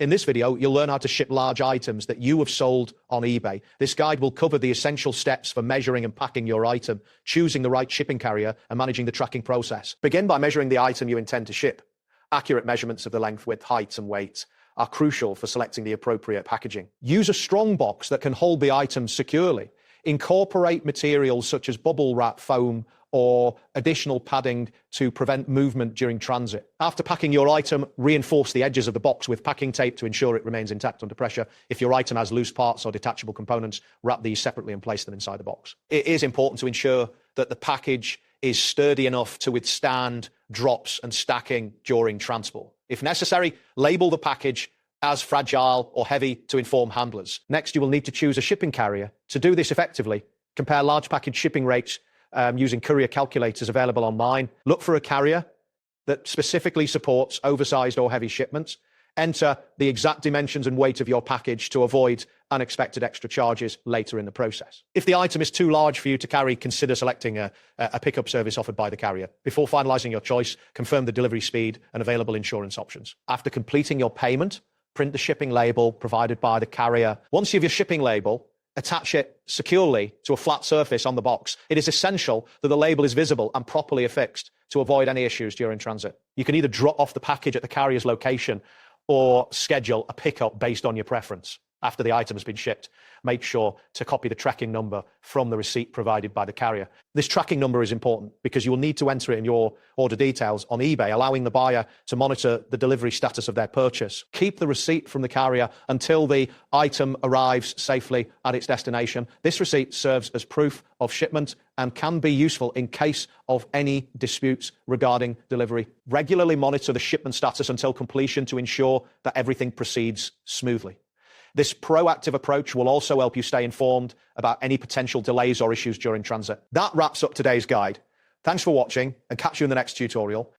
In this video, you'll learn how to ship large items that you have sold on eBay. This guide will cover the essential steps for measuring and packing your item, choosing the right shipping carrier, and managing the tracking process. Begin by measuring the item you intend to ship. Accurate measurements of the length, width, height, and weight are crucial for selecting the appropriate packaging. Use a strong box that can hold the item securely. Incorporate materials such as bubble wrap, foam, or additional padding to prevent movement during transit. After packing your item, reinforce the edges of the box with packing tape to ensure it remains intact under pressure. If your item has loose parts or detachable components, wrap these separately and place them inside the box. It is important to ensure that the package is sturdy enough to withstand drops and stacking during transport. If necessary, label the package as fragile or heavy to inform handlers. Next, you will need to choose a shipping carrier. To do this effectively, compare large package shipping rates using courier calculators available online. Look for a carrier that specifically supports oversized or heavy shipments. Enter the exact dimensions and weight of your package to avoid unexpected extra charges later in the process. If the item is too large for you to carry, consider selecting a pickup service offered by the carrier. Before finalizing your choice, confirm the delivery speed and available insurance options. After completing your payment, print the shipping label provided by the carrier. Once you have your shipping label, attach it securely to a flat surface on the box. It is essential that the label is visible and properly affixed to avoid any issues during transit. You can either drop off the package at the carrier's location or schedule a pickup based on your preference. After the item has been shipped, make sure to copy the tracking number from the receipt provided by the carrier. This tracking number is important because you will need to enter it in your order details on eBay, allowing the buyer to monitor the delivery status of their purchase. Keep the receipt from the carrier until the item arrives safely at its destination. This receipt serves as proof of shipment and can be useful in case of any disputes regarding delivery. Regularly monitor the shipment status until completion to ensure that everything proceeds smoothly. This proactive approach will also help you stay informed about any potential delays or issues during transit. That wraps up today's guide. Thanks for watching, and catch you in the next tutorial.